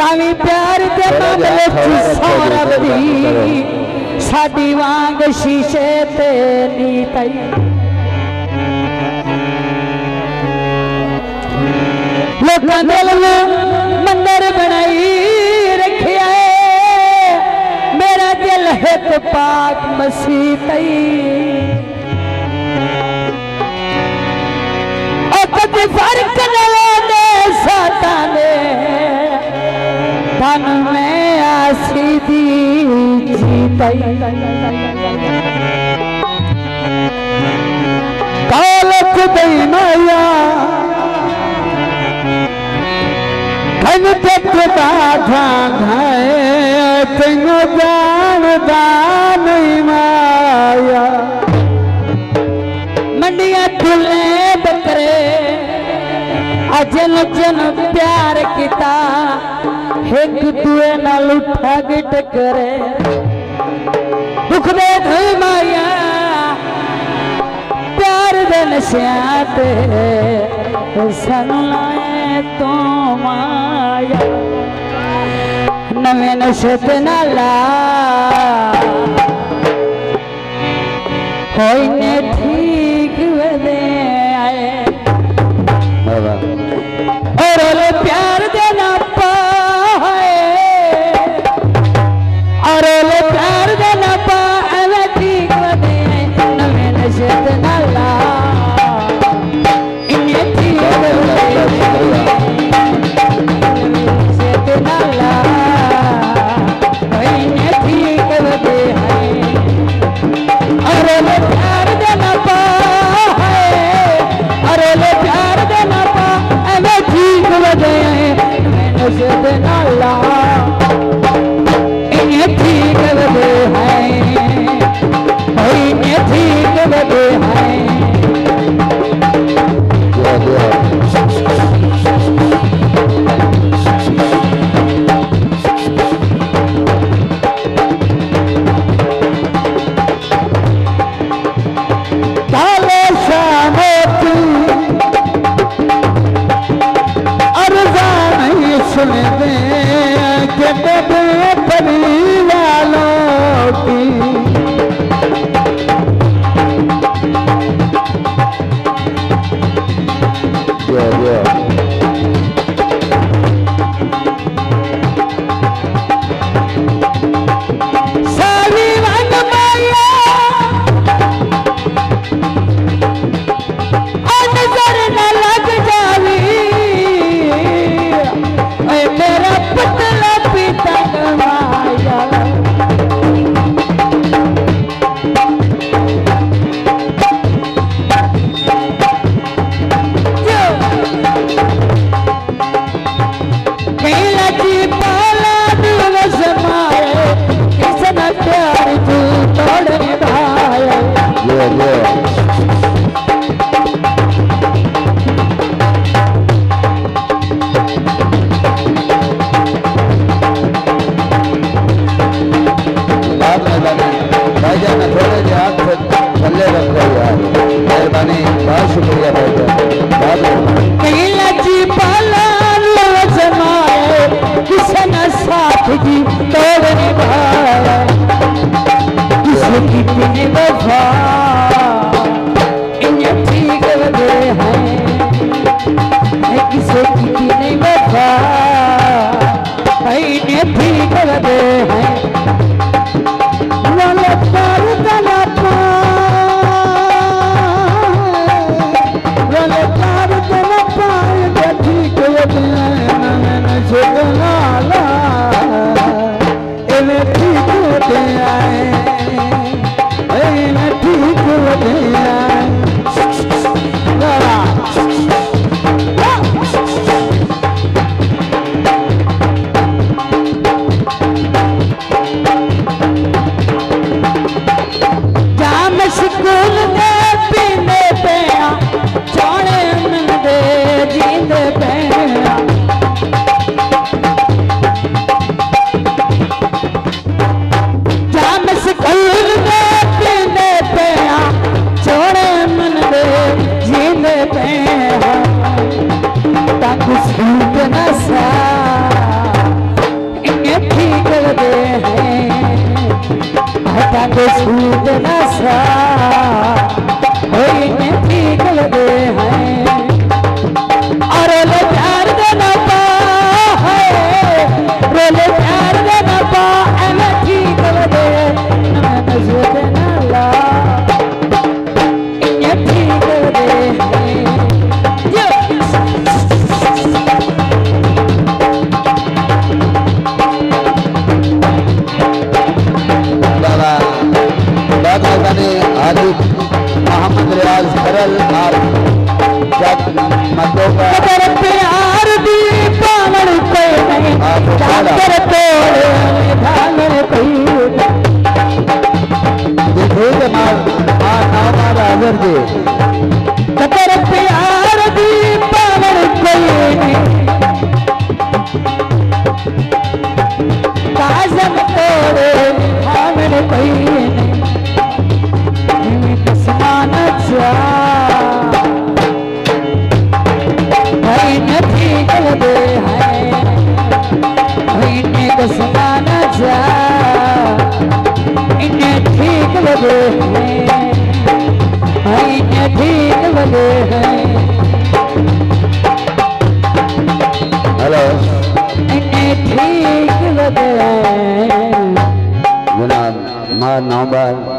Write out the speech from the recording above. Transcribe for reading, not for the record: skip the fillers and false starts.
तावी प्यार दे मामले च सौरवदी साडी वांग शीशे ते नी तई लोकां दिल में मंदिर बनाई रखिया मेरा दिल है तो पाक मसीह तई और फर्क ने साता ने धन में आसी दी जीतई कालक दई माया धन तकता ध्यान है तेन जानदा नहीं माया मंडिया खुले बकरे अजन जन प्यार किता एक दुए नाल ठग टकरे दुख दे धई माया प्यार दे नशियां ते सानू लाए तो माया नवे नशे ते नाला कोई ने ठीक वदे आए और प्यार देना पाए और प्यार देना पाए ठीक वदे नवे नशे ते नाला इन्हें ठीक वदे नशे ते नाला इन्हें ठीक वदे अरे ले प्यार देना पाए अरे ले प्यार देना पाए मैं ठीक वदे मैंने से देना ला इन्हें ठीक वदे है इन्हें ठीक वदे है सुन दे के बड़े परी वालों की सारी रंग माया नजर न लग जावी मेरा पतला पीता माया कैला जी पाला दिवस माए किसना प्यार तू तोड़ निभाया भाईजान थोड़े जे हाथ थल्ले रखो यार मेहरबानी बहुत शुक्रिया भाईजान कैला जी पाला समाए किसने साथ जी तोड़ निभाया किसी की वफा इन्हें ठीक वदे है किसी की नहीं वफा इन्हें ठीक वदे है प्यार देना पाए ठीक वदे नशे नाला इन्हें ठीक वदे आए इन्हें ठीक वदे आए रंग सूट नशा होई ने ठीक लगे हैं और ले प्यार देना पा है रोले प्यार देना पा एवे ठीक लगे मैं सूट ना ला ये ठीक लगे हैं मोहम्मद रियाज सरल और कदर प्यार दी पावन कोई नहीं जाकर तोड़े भागन कोई देखिए हाजर जी कदर प्यार दी पावन कोई नहीं काजम तोड़े भागन कोई नहीं कसमान जा भाई ने ठीक लगे हैं भाई ने कसमान जा इन्हें ठीक लगे हैं भाई ने ठीक लगे हैं हेलो इन्हें ठीक लगे हैं जनाब मार नौबार